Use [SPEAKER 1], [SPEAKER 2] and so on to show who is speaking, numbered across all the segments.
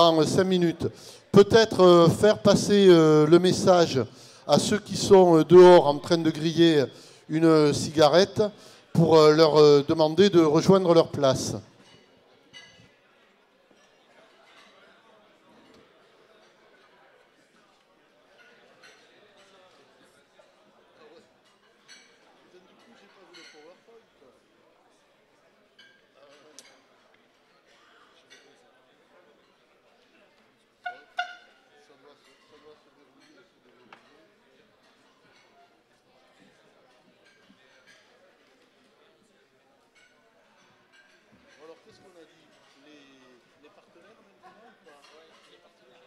[SPEAKER 1] En 5 minutes. Peut-être faire passer le message à ceux qui sont dehors en train de griller une cigarette pour leur demander de rejoindre leur place. Alors, qu'est-ce qu'on a dit? Les partenaires maintenant ou pas? Ouais, les partenaires.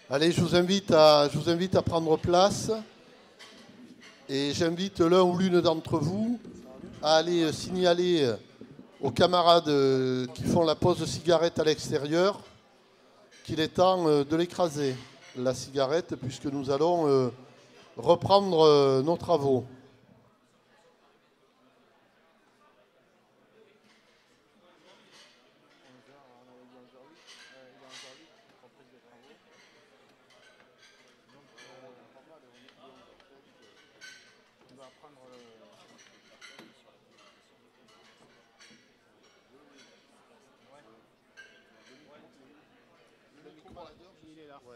[SPEAKER 1] Allez, je vous invite à prendre place et j'invite l'un ou l'une d'entre vous à aller signaler aux camarades qui font la pause de cigarette à l'extérieur qu'il est temps de l'écraser, la cigarette, puisque nous allons reprendre nos travaux. Il est là. Ouais.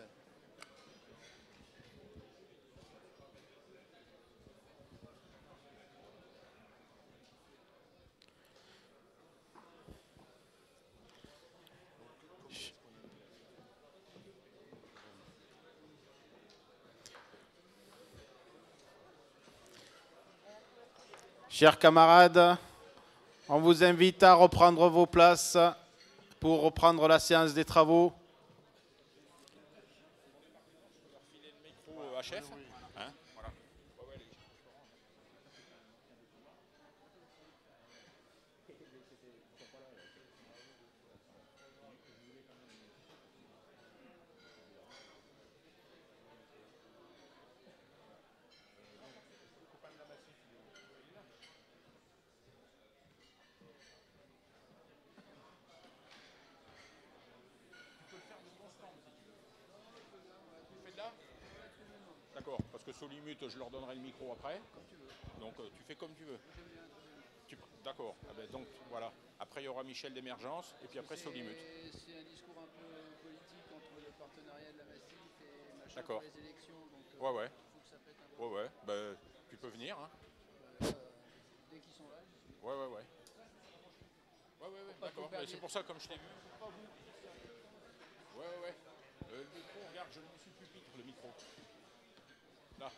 [SPEAKER 2] Chers camarades, on vous invite à reprendre vos places pour reprendre la séance des travaux.
[SPEAKER 3] Chef, hein, voilà. D'accord, parce que Solimut, je leur donnerai le micro après. Comme tu veux. Donc tu fais comme tu veux. D'accord, ah ben, donc voilà. Après il y aura Michel d'Émergence et puis après Solimut.
[SPEAKER 4] C'est un discours un peu politique entre le partenariat de la Massif et machin pour les élections. Donc
[SPEAKER 3] ouais.
[SPEAKER 4] faut que ça pète un peu.
[SPEAKER 3] Ouais. Ben, tu peux venir. Hein.
[SPEAKER 4] Dès qu'ils sont là, j'y suis.
[SPEAKER 3] Ouais. D'accord. C'est pour ça comme je t'ai vu. Ouais. Le micro, regarde, je le mets sur le pupitre, le micro. Là.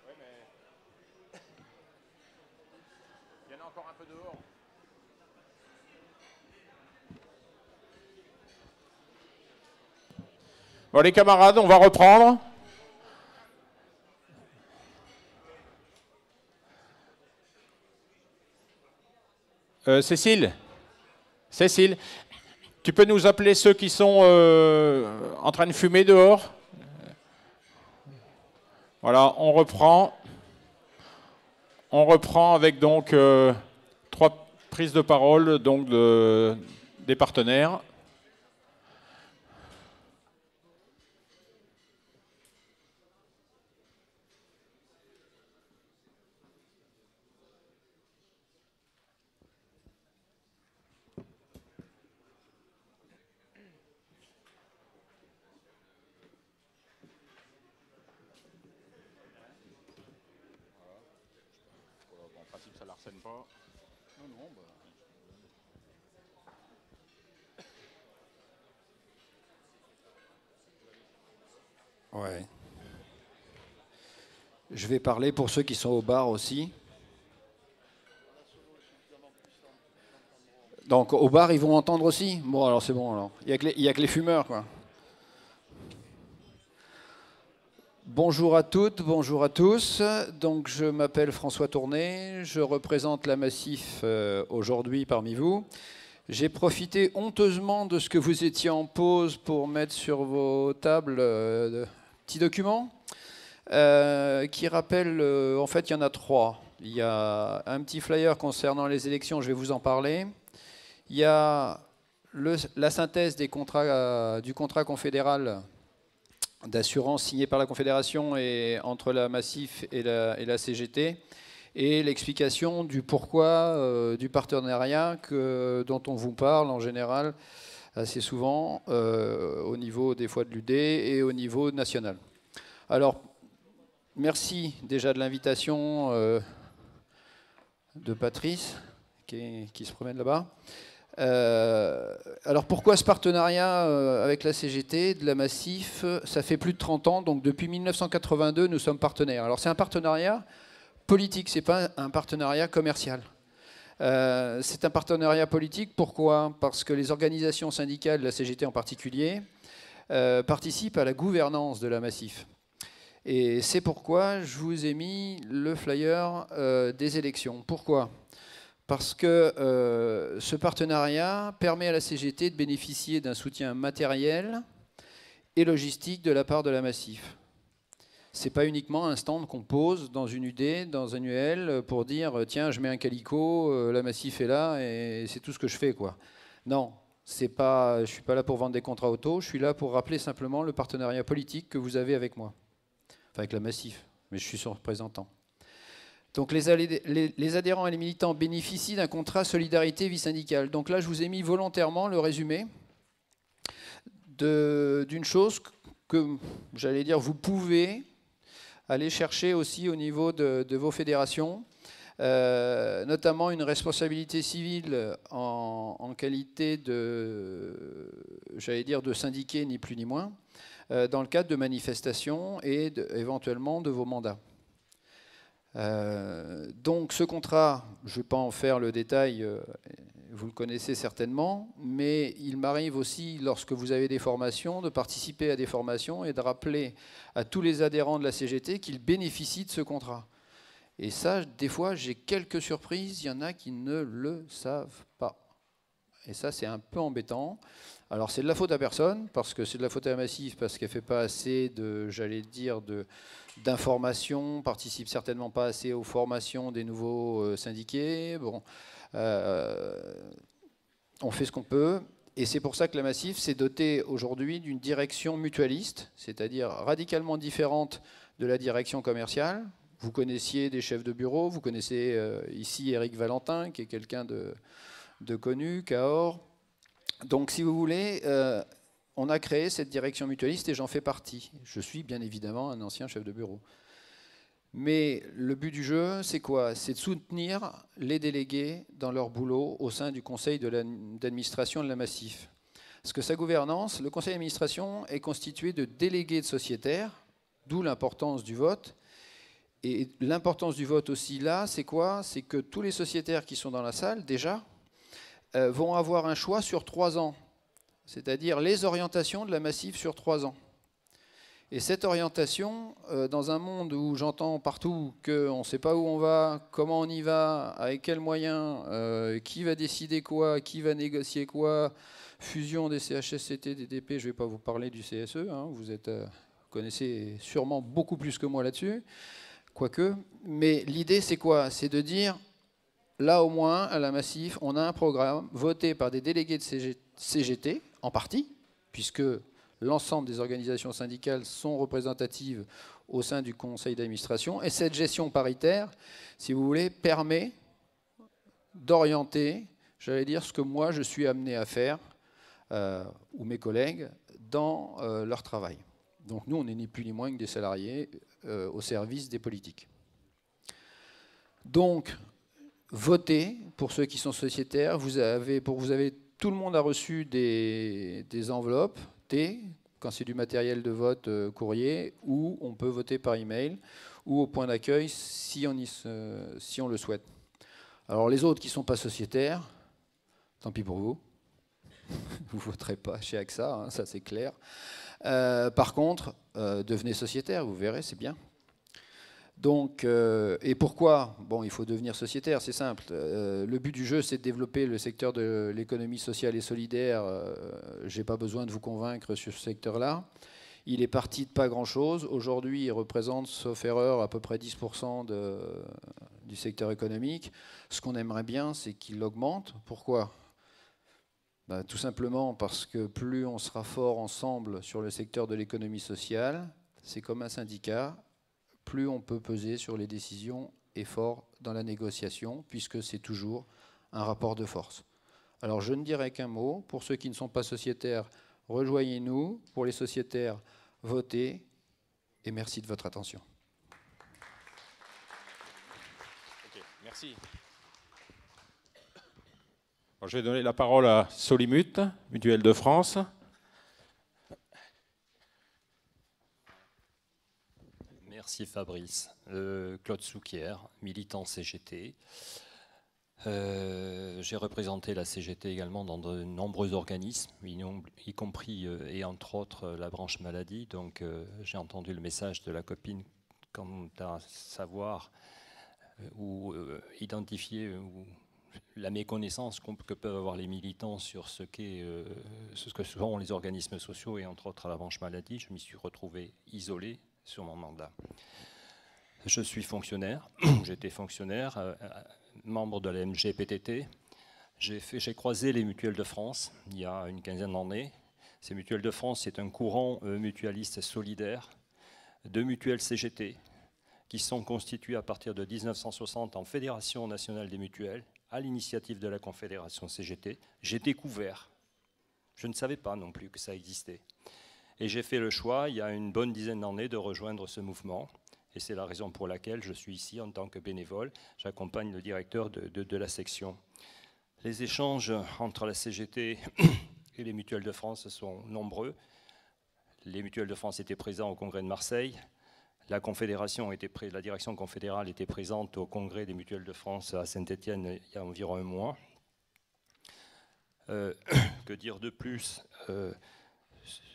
[SPEAKER 3] Ouais, mais il y en a encore un peu dehors.
[SPEAKER 2] Bon les camarades, on va reprendre. Cécile, tu peux nous appeler ceux qui sont en train de fumer dehors? Voilà, on reprend. On reprend avec donc 3 prises de parole donc des partenaires.
[SPEAKER 3] En principe, ça l'arsène pas.
[SPEAKER 4] Non, bah.
[SPEAKER 5] Ouais. Je vais parler pour ceux qui sont au bar aussi. Donc au bar, ils vont entendre aussi? Bon, alors c'est bon, alors. Il n'y a que les fumeurs, quoi. Bonjour à toutes, bonjour à tous. Donc je m'appelle François Tourné, je représente la Massif aujourd'hui parmi vous. J'ai profité honteusement de ce que vous étiez en pause pour mettre sur vos tables petits documents qui rappellent, en fait il y en a 3. Il y a un petit flyer concernant les élections, je vais vous en parler. Il y a la synthèse des contrats, du contrat confédéral d'assurance signé par la Confédération et entre la Massif et la CGT, et l'explication du pourquoi du partenariat dont on vous parle en général assez souvent au niveau des fois de l'UD et au niveau national. Alors, merci déjà de l'invitation de Patrice qui se promène là-bas. Alors pourquoi ce partenariat avec la CGT, de la Massif? Ça fait plus de 30 ans, donc depuis 1982 nous sommes partenaires. Alors c'est un partenariat politique, c'est pas un partenariat commercial. C'est un partenariat politique, pourquoi? Parce que les organisations syndicales, la CGT en particulier, participent à la gouvernance de la Massif. Et c'est pourquoi je vous ai mis le flyer des élections. Pourquoi? Parce que ce partenariat permet à la CGT de bénéficier d'un soutien matériel et logistique de la part de la Massif. Ce n'est pas uniquement un stand qu'on pose dans une UD, dans un UL, pour dire « tiens, je mets un calicot, la Massif est là et c'est tout ce que je fais ». Non, je ne suis pas là pour vendre des contrats auto, je suis là pour rappeler simplement le partenariat politique que vous avez avec moi. Enfin, avec la Massif, mais je suis son représentant. Donc les adhérents et les militants bénéficient d'un contrat solidarité vie syndicale. Donc là, je vous ai mis volontairement le résumé d'une chose que, j'allais dire, vous pouvez aller chercher aussi au niveau de vos fédérations, notamment une responsabilité civile en qualité j'allais dire, de syndiqué, ni plus ni moins, dans le cadre de manifestations et éventuellement de vos mandats. Donc ce contrat, je ne vais pas en faire le détail, vous le connaissez certainement, mais il m'arrive aussi, lorsque vous avez des formations, de participer à des formations et de rappeler à tous les adhérents de la CGT qu'ils bénéficient de ce contrat. Et ça, des fois, j'ai quelques surprises, il y en a qui ne le savent pas. Et ça, c'est un peu embêtant. Alors c'est de la faute à personne, parce que c'est de la faute à la Massif, parce qu'elle ne fait pas assez j'allais dire, d'informations, participe certainement pas assez aux formations des nouveaux syndiqués. Bon, on fait ce qu'on peut, et c'est pour ça que la Massif s'est dotée aujourd'hui d'une direction mutualiste, c'est-à-dire radicalement différente de la direction commerciale. Vous connaissiez des chefs de bureau, vous connaissez ici Éric Valentin, qui est quelqu'un de connu, Cahors. Donc si vous voulez, on a créé cette direction mutualiste et j'en fais partie. Je suis bien évidemment un ancien chef de bureau. Mais le but du jeu, c'est quoi? C'est de soutenir les délégués dans leur boulot au sein du conseil d'administration de la Massif. Parce que sa gouvernance, le conseil d'administration est constitué de délégués de sociétaires, d'où l'importance du vote. Et l'importance du vote aussi là, c'est quoi? C'est que tous les sociétaires qui sont dans la salle, déjà, vont avoir un choix sur 3 ans. C'est-à-dire les orientations de la Massif sur 3 ans. Et cette orientation, dans un monde où j'entends partout qu'on ne sait pas où on va, comment on y va, avec quels moyens, qui va décider quoi, qui va négocier quoi, fusion des CHSCT, des DP, je ne vais pas vous parler du CSE, hein, vous connaissez sûrement beaucoup plus que moi là-dessus, quoique. Mais l'idée, c'est quoi? C'est de dire, là au moins, à la Massif, on a un programme voté par des délégués de CGT, en partie, puisque l'ensemble des organisations syndicales sont représentatives au sein du conseil d'administration. Et cette gestion paritaire, si vous voulez, permet d'orienter, j'allais dire, ce que moi je suis amené à faire, ou mes collègues, dans leur travail. Donc nous, on n'est ni plus ni moins que des salariés au service des politiques. Donc, votez, pour ceux qui sont sociétaires, tout le monde a reçu des enveloppes, quand c'est du matériel de vote courrier, ou on peut voter par email, ou au point d'accueil si on le souhaite. Alors les autres qui ne sont pas sociétaires, Tant pis pour vous. Vous ne voterez pas chez AXA, hein, ça c'est clair. Par contre, devenez sociétaire, vous verrez, c'est bien. Donc, et pourquoi? Bon, il faut devenir sociétaire, c'est simple. Le but du jeu, c'est de développer le secteur de l'économie sociale et solidaire. Je n'ai pas besoin de vous convaincre sur ce secteur-là. Il est parti de pas grand-chose. Aujourd'hui, il représente, sauf erreur, à peu près 10% du secteur économique. Ce qu'on aimerait bien, c'est qu'il augmente. Pourquoi? Ben, tout simplement parce que plus on sera fort ensemble sur le secteur de l'économie sociale, c'est comme un syndicat, plus on peut peser sur les décisions et fort dans la négociation, puisque c'est toujours un rapport de force. Alors je ne dirai qu'un mot. Pour ceux qui ne sont pas sociétaires, rejoignez-nous. Pour les sociétaires, votez. Et merci de votre attention.
[SPEAKER 3] Ok, merci.
[SPEAKER 2] Bon, je vais donner la parole à Solimut, Mutuelle de France.
[SPEAKER 6] Merci Fabrice. Claude Souquier, militant CGT. J'ai représenté la CGT également dans de nombreux organismes, y compris et entre autres la branche maladie. Donc j'ai entendu le message de la copine quant à savoir ou identifier la méconnaissance que peuvent avoir les militants sur ce que sont les organismes sociaux et entre autres la branche maladie. Je m'y suis retrouvé isolé sur mon mandat. Je suis fonctionnaire, j'étais fonctionnaire, membre de la MGPTT. J'ai croisé les mutuelles de France il y a une quinzaine d'années. Ces mutuelles de France, c'est un courant mutualiste solidaire de mutuelles CGT qui sont constituées à partir de 1960 en Fédération nationale des mutuelles, à l'initiative de la Confédération CGT. J'ai découvert, je ne savais pas non plus que ça existait. Et j'ai fait le choix, il y a une bonne dizaine d'années, de rejoindre ce mouvement. Et c'est la raison pour laquelle je suis ici en tant que bénévole. J'accompagne le directeur de la section. Les échanges entre la CGT et les mutuelles de France sont nombreux. Les mutuelles de France étaient présentes au congrès de Marseille. La direction confédérale était présente au congrès des mutuelles de France à Saint-Étienne il y a environ un mois. Que dire de plus?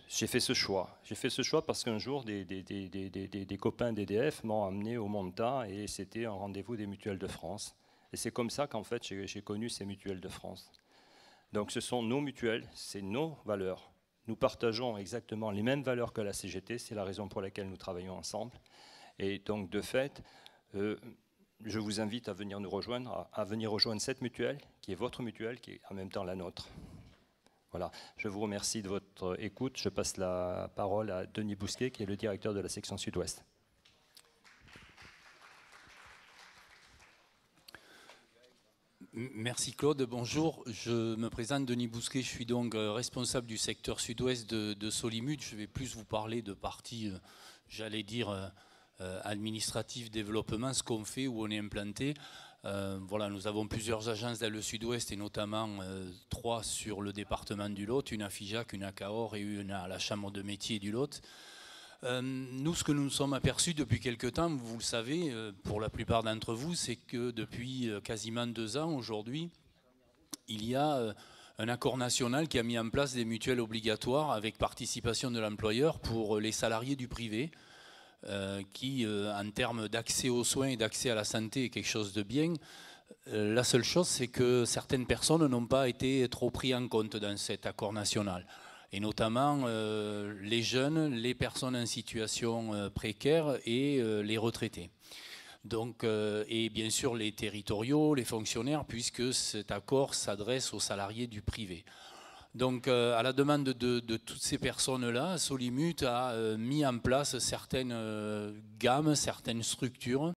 [SPEAKER 6] J'ai fait ce choix. J'ai fait ce choix parce qu'un jour, des copains d'EDF m'ont amené au Monta et c'était un rendez-vous des mutuelles de France. Et c'est comme ça qu'en fait, j'ai connu ces mutuelles de France. Donc ce sont nos mutuelles, c'est nos valeurs. Nous partageons exactement les mêmes valeurs que la CGT, c'est la raison pour laquelle nous travaillons ensemble. Et donc de fait, je vous invite à venir nous rejoindre, à venir rejoindre cette mutuelle, qui est votre mutuelle, qui est en même temps la nôtre. Voilà, je vous remercie de votre écoute. Je passe la parole à Denis Bousquet, qui est le directeur de la section Sud-Ouest.
[SPEAKER 7] Merci Claude, bonjour. Je me présente Denis Bousquet, je suis donc responsable du secteur Sud-Ouest de Solimut. Je vais plus vous parler de partie, j'allais dire, administrative, développement, ce qu'on fait, où on est implanté. Voilà, nous avons plusieurs agences dans le Sud-Ouest et notamment 3 sur le département du Lot, une à Figeac, une à Cahors et une à la Chambre de métier du Lot. Nous, ce que nous nous sommes aperçus depuis quelque temps, vous le savez, pour la plupart d'entre vous, c'est que depuis quasiment 2 ans aujourd'hui, il y a un accord national qui a mis en place des mutuelles obligatoires avec participation de l'employeur pour les salariés du privé. Qui, en termes d'accès aux soins et d'accès à la santé, est quelque chose de bien. La seule chose, c'est que certaines personnes n'ont pas été trop prises en compte dans cet accord national. Et notamment les jeunes, les personnes en situation précaire et les retraités. Donc, et bien sûr les territoriaux, les fonctionnaires, puisque cet accord s'adresse aux salariés du privé. Donc, à la demande de toutes ces personnes-là, Solimut a mis en place certaines gammes, certaines structures